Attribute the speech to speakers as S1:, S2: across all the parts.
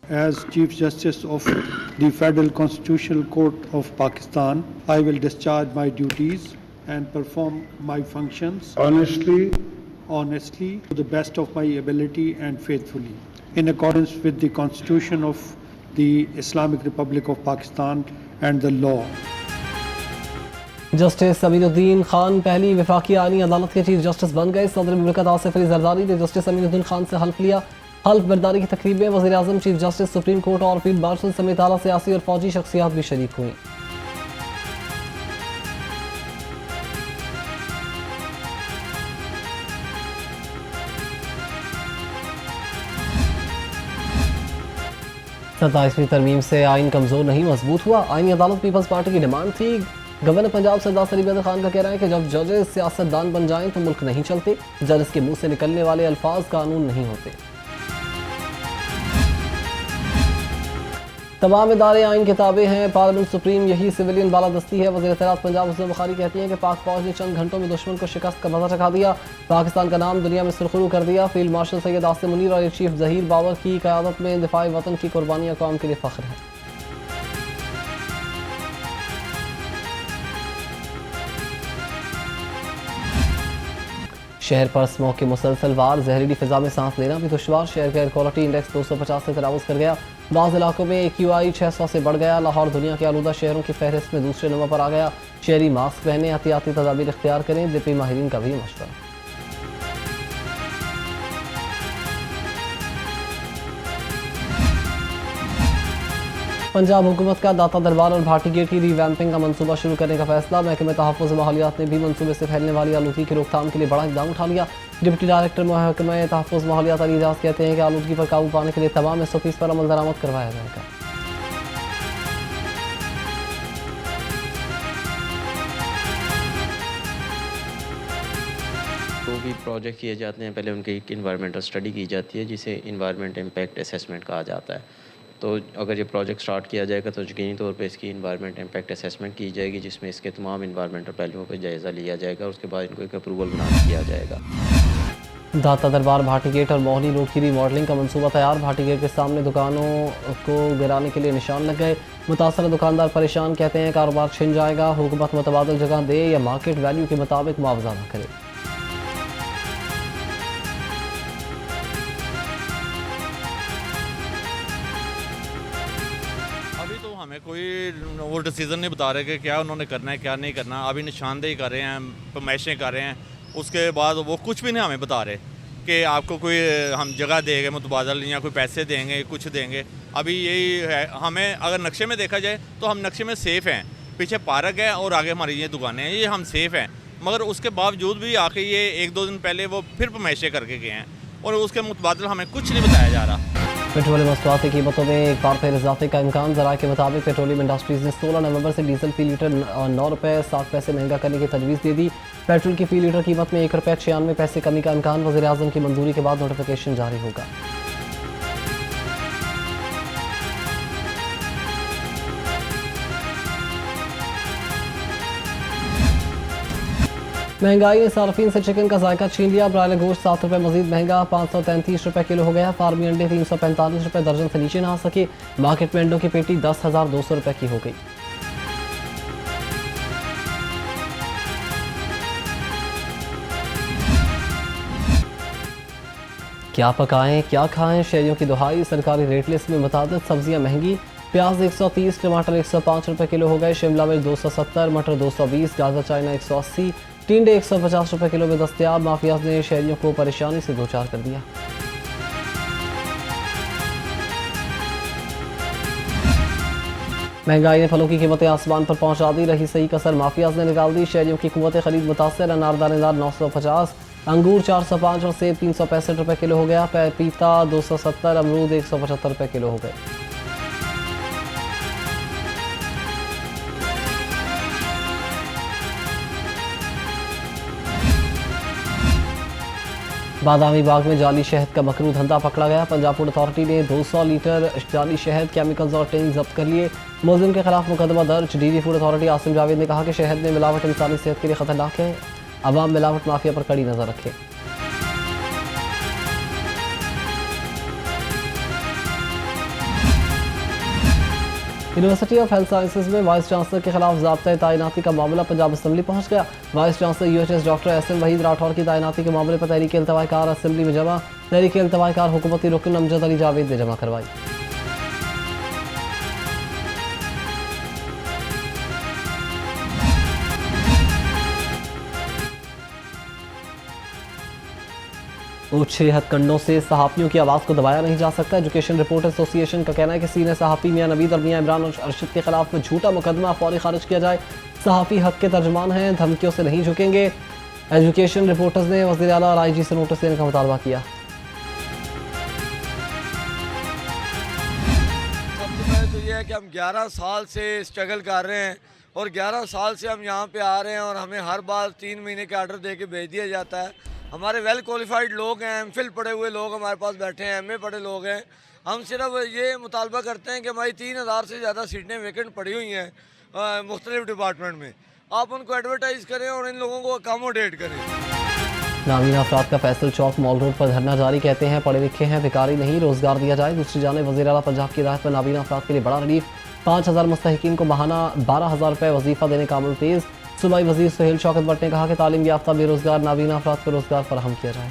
S1: As Chief Justice of the Federal Constitutional Court of Pakistan, I will discharge my duties and perform my functions honestly, to the best of my ability and faithfully, in accordance with the Constitution of the Islamic Republic of Pakistan and the law.
S2: Justice Aminuddin Khan पहली वफाकी आईनी अदालत के chief justice बन गए। सदर मुमलिकत आसिफ अली जरदारी ने justice Aminuddin Khan से हल्फ लिया। हल्फ बर्दारी की तकरीब में वज़ीर आज़म, चीफ जस्टिस, सुप्रीम कोर्ट और फील्ड मार्शल समेत आला सियासी और फौजी शख्सियात भी शरीक हुई। सत्ताईसवीं तरमीम से आइन कमजोर नहीं मजबूत हुआ। आईनी अदालत पीपल्स पार्टी की डिमांड थी। गवर्नर पंजाब सरदार सलीम अहमद खान का कहना है कि जब जजेस सियासतदान बन जाएं तो मुल्क नहीं चलते। जजेस के मुंह से निकलने वाले अल्फाज कानून नहीं होते। तमाम इदारे आइन किताबें हैं, पार्लियामेंट सुप्रीम यही सिविलियन बालादस्ती है। वज़ीर इत्तलात पंजाब हुस्न बुखारी कहती हैं कि पाक फौज ने चंद घंटों में दुश्मन को शिकस्त का मजा चखा दिया, पाकिस्तान का नाम दुनिया में सुरखरू कर दिया। फील्ड मार्शल सैयद आसिम मुनीर और चीफ ज़हीर बाबर की क़यादत में दिफाए वतन की कुर्बानियाँ कौम के लिए फ़ख्र है। शहर पर स्मोक की मुसलसल वार, जहरीली फिजा में सांस लेना भी दुश्वार। शहर का एयर क्वालिटी इंडेक्स 250 से तजावुज़ कर गया। बाज़ इलाकों में AQI 600 से बढ़ गया। लाहौर दुनिया के आलूदा शहरों की फहरिस्त में दूसरे नंबर पर आ गया। शहरी मास्क पहने, एहतियाती तदाबीर इख्तियार करें, दिपी माहिरीन का भी मशवरा। पंजाब हुकूमत का दाता दरबार और भाटी गेट की रिवैम्पिंग का मंसूबा शुरू करने का फैसला। महकमे तहफ़्फ़ुज़ माहौलियात ने भी मंसूबे से फैलने वाली आलूदगी की रोकथाम के लिए बड़ा इक़दाम उठा लिया। डिप्टी डायरेक्टर महकमे तहफ़्फ़ुज़ माहौलियात अली एजाज़ कहते हैं कि आलूदगी पर काबू पाने के लिए तमाम SOPs पर अमल दरामद करवाया जाएगा।
S3: जो भी प्रोजेक्ट किए जाते हैं पहले उनकी एक इन्वायरमेंटल स्टडी की जाती है जिसे इन्वायरमेंट इम्पैक्ट असेसमेंट कहा जाता है। तो अगर ये प्रोजेक्ट स्टार्ट किया जाएगा तो यकीनी तौर पे इसकी इन्वायरमेंट इम्पैक्ट असेसमेंट की जाएगी जिसमें इसके तमाम इन्वायरमेंटल पहलुओं पर जायज़ा लिया जाएगा और उसके बाद इनको एक अप्रूवल ग्रांट किया जाएगा।
S2: दाता दरबार, भाटी गेट और मोहनी रोड की रीमॉडलिंग का मंसूबा तैयार। भाटी गेट के सामने दुकानों को गिराने के लिए निशान लग गए। मुतासर दुकानदार परेशान, कहते हैं कारोबार छिन जाएगा। हुकूमत मुतबादल जगह दे या मार्केट वैल्यू के मुताबिक मुआवजा अदा करे।
S4: हमें कोई वो डिसीज़न नहीं बता रहे कि क्या उन्होंने करना है क्या नहीं करना। अभी निशानदेही कर रहे हैं, फरमाइशें कर रहे हैं, उसके बाद वो कुछ भी नहीं हमें बता रहे कि आपको कोई हम जगह देंगे मुतबादल या कोई पैसे देंगे, कुछ देंगे। अभी यही है, हमें अगर नक्शे में देखा जाए तो हम नक्शे में सेफ़ हैं। पीछे पार्क है और आगे हमारी ये दुकानें हैं, ये हम सेफ़ हैं। मगर उसके बावजूद भी आके ये 1-2 दिन पहले वो फिर फरमाइशें करके गए हैं और उसके मुतबादल हमें कुछ नहीं बताया जा रहा।
S2: पेट्रोलियम मसनूआत की कीमतों में एक बार फिर इजाफे का इम्कान। ज़राए के मुताबिक पेट्रोलियम इंडस्ट्रीज़ ने 16 नवंबर से डीजल फी लीटर 9 रुपये 7 पैसे महंगा करने की तजवीज़ दे दी। पेट्रोल की फी लीटर कीमत में 1 रुपये 96 पैसे कमी का इम्कान। वज़ीर आज़म की मंजूरी के बाद नोटिफिकेशन जारी होगा। महंगाई ने सार्फिन से चिकन का जायका छीन लिया। ब्रायलर गोश्त 7 रुपये मजीद महंगा, 533 रुपये किलो हो गया। फार्मी अंडे 345 रुपये दर्जन से नीचे ना आ सके। मार्केट में अंडों की पेटी 10,200 रुपये की हो गई। क्या पकाएं क्या खाएं, शहरियों की दुहाई। सरकारी रेट लिस्ट में मुताबिक सब्जियां महंगी। प्याज 130, टमाटर 105 रुपये किलो हो गए। शिमला मिर्च 270, मटर 220, गाजर चाइना 180, टिंडे 150 रुपये किलो में दस्तयाब। माफियाज ने शहरियों को परेशानी से दो चार कर दिया। महंगाई ने फलों की कीमतें आसमान पर पहुंचा दी। रही सही कसर माफियाज ने निकाल दी। शहरियों की कुव्वत खरीद मुतासर। अनार दानेदार 950, अंगूर 405 और सेब 365 रुपये किलो हो गया। पपीता 270, अमरूद 175 रुपये किलो हो गए। बादामी बाग में जाली शहद का मकरू धंधा पकड़ा गया। पंजाब फूड अथॉरिटी ने 200 लीटर जाली शहद, केमिकल्स और टिन जब्त कर लिए। मुलजिम के खिलाफ मुकदमा दर्ज। DG food authority Asim Javed ने कहा कि शहद में मिलावट इंसानी सेहत के लिए खतरनाक है। अवाम मिलावट माफिया पर कड़ी नजर रखे। यूनिवर्सिटी ऑफ हेल्थ साइंसेज में वाइस चांसलर के खिलाफ ज़ाब्ता तैनाती का मामला पंजाब असम्बली पहुंच गया। Vice chancellor UHS doctor SM Waheed Rathore की तैनाती के मामले पर तहरीक इल्तवाकार असम्बली में जमा। तहरीक इल्तवाकार हुकूमती रुकन अमजद अली जावेद ने जमा करवाई। ऊंचे हथकंडों से सहाफ़ियों की आवाज़ को दबाया नहीं जा सकता। एजुकेशन रिपोर्ट एसोसिएशन का कहना है कि सीनियर सहाफ़ी मियां नवीद और मियां इमरान और अरशद के खिलाफ झूठा मुकदमा फौरी खारिज किया जाए। सहाफ़ी हक के तर्जुमान हैं, धमकियों से नहीं झुकेंगे। एजुकेशन रिपोर्टर्स ने वज़ीर आला और IG से नोटिस देने का मुतालबा किया।
S5: सबसे पहले तो ये है कि हम 11 साल से स्ट्रगल कर रहे हैं और 11 साल से हम यहाँ पे आ रहे हैं और हमें हर बार 3 महीने के आर्डर दे के भेज दिया जाता है। हमारे वेल क्वालिफाइड लोग हैं, MPhil पढ़े हुए लोग हमारे पास बैठे हैं, MA पढ़े लोग हैं। हम सिर्फ ये मुतालबा करते हैं कि हमारी 3000 से ज़्यादा सीटें वैकेंट पड़ी हुई हैं मुख्तलिफ डिपार्टमेंट में, आप उनको एडवर्टाइज़ करें और इन लोगों को अकोमोडेट करें।
S2: नामीना अफराद का फैसल चौक मॉल रोड पर धरना जारी। कहते हैं पढ़े लिखे हैं, बेकारी नहीं, रोजगार दिया जाए। दूसरी जाने वज़ीर आला पंजाब की हिदायत पर नामीना अफराद के लिए बड़ा रिलीफ। 5000 मुस्तहिकीन को माहाना 12000 रुपये वजीफा देने का अमल तेज़। सूबाई वज़ीर सुहेल शौकत भट्ट ने कहा कि तालीम याफ्ता बेरोजगार नाबीना अफराद को रोजगार फराहम किया जाए।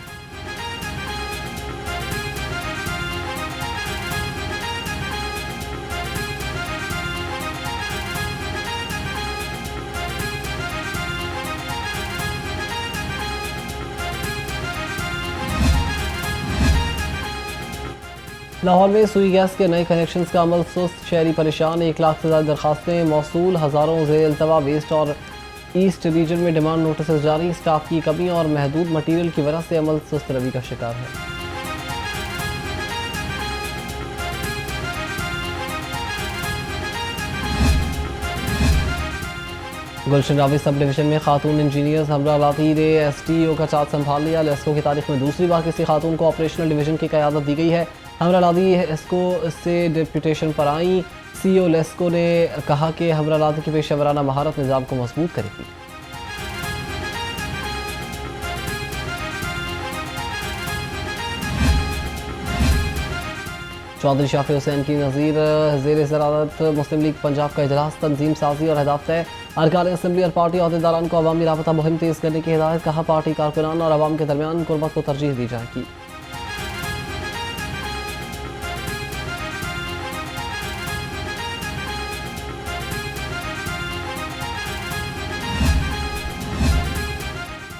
S2: लाहौर में सुई गैस के नए कनेक्शंस का अमल सुस्त, शहरी परेशान। 1 लाख से ज़्यादा दरखास्तें मौसूल, हज़ारों ज़ेर इल्तवा। वेस्ट और ईस्ट रीजन में डिमांड नोटिस जारी। स्टाफ की कमी और महदूद मटीरियल की वजह से अमल सुस्त रवि का शिकार है। गुलशन रावी सब डिवीजन में खातून इंजीनियर्स हमरा लाती ने STO का चार्ज संभाल लिया। लेस्को की तारीख में दूसरी बार किसी खातून को ऑपरेशनल डिवीजन की क़यादत दी गई है। हमरा लादी एस्को से डिप्यूटेशन पर आई। CEO लेस्को ने कहा कि हमरा लादी की पेशेवराना महारत निज़ाम को मजबूत करेगी। चौधरी शाफी हुसैन की नज़ीर ज़ेर सदारत मुस्लिम लीग पंजाब का इजलास। तंजीम साजी और हदाफ तय। अरकान असम्बली और पार्टी अहदेदारान को अवामी राबता मुहिम तेज़ करने की हिदायत। कहा पार्टी कारकुनान और अवाम के दरमियान कुर्बत को तरजीह दी जाएगी।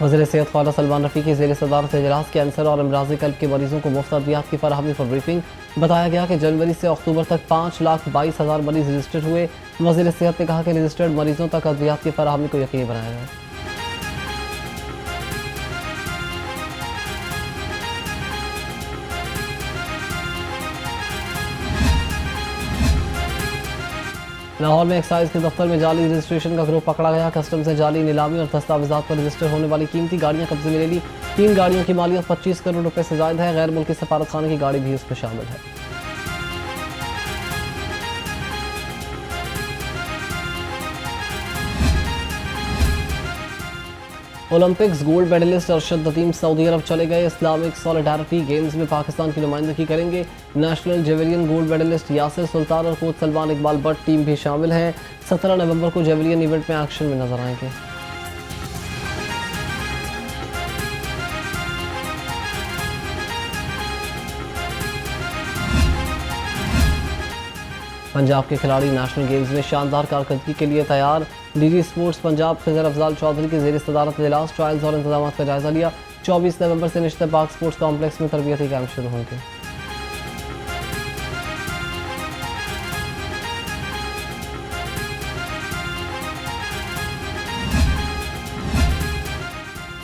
S2: वज़ीर सेहत ख्वाजा सलमान रफ़ी की ज़ेर सदारत इजलास। कैंसर और अमराज़ कल्ब के मरीजों को मुफ्त अद्वियात की फराहमी पर ब्रीफिंग। बताया गया कि जनवरी से अक्टूबर तक 5,22,000 मरीज रजिस्टर्ड हुए। वज़ीर सेहत ने कहा कि रजिस्टर्ड मरीजों तक अद्वियात की फराहमी को यकीनी बनाया जाए। लाहौर में एक्साइज के दफ्तर में जाली रजिस्ट्रेशन का ग्रुप पकड़ा गया। कस्टम से जाली नीलामी और दस्तावेजात पर रजिस्टर होने वाली कीमती गाड़ियां कब्जे में ले ली। 3 गाड़ियों की मालियत 25 करोड़ रुपए से ज़ायद है। गैर मुल्की सफारत खाने की गाड़ी भी उसमें शामिल है। Olympics gold medalist Arshad Nadeem सऊदी अरब चले गए। इस्लामिक सॉलिडारिटी गेम्स में पाकिस्तान की नुमाइंदगी करेंगे। National javelin gold medallist Yasir सुल्तान और कोच सलमान इकबाल भट्ट टीम भी शामिल हैं। 17 नवंबर को जेवलियन इवेंट में एक्शन में नजर आएंगे। पंजाब के खिलाड़ी नेशनल गेम्स में शानदार कारकर्दगी के लिए तैयार। DG स्पोर्ट्स पंजाब खिजर अफजाल चौधरी की ज़ेर सदारत इजलास। ट्रायल्स और इंतजाम का जायजा लिया। 24 नवंबर से निश्चित पाक स्पोर्ट्स कॉम्प्लेक्स में तरबियती कैंप शुरू होंगे।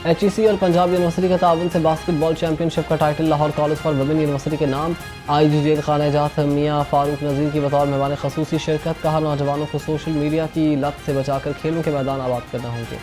S2: HEC और पंजाब यूनिवर्सिटी के ताउन से बास्केटबॉल चैंपियनशिप का title Lahore college for women university के नाम। IG जेल खाना जात मियां फारूक नज़ीर की बतौर मेहमान खसूसी शिरकत। कहा नौजवानों को सोशल मीडिया की लत से बचाकर खेलों के मैदान आबाद करना होंगे।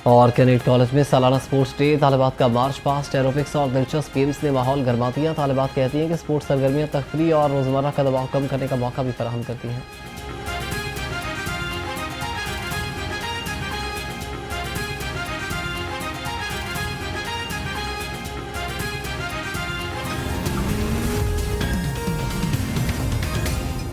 S2: और कैनेट कॉलेज में सालाना स्पोर्ट्स डे। तालिबात का मार्च पास्ट, एरोबिक्स और दिलचस्प गेम्स ने माहौल गर्मा दिया। तालिबात कहती हैं कि स्पोर्ट्स सरगर्मियाँ तफरीह और रोज़मर्रा का दबाव कम करने का मौका भी फराहम करती हैं।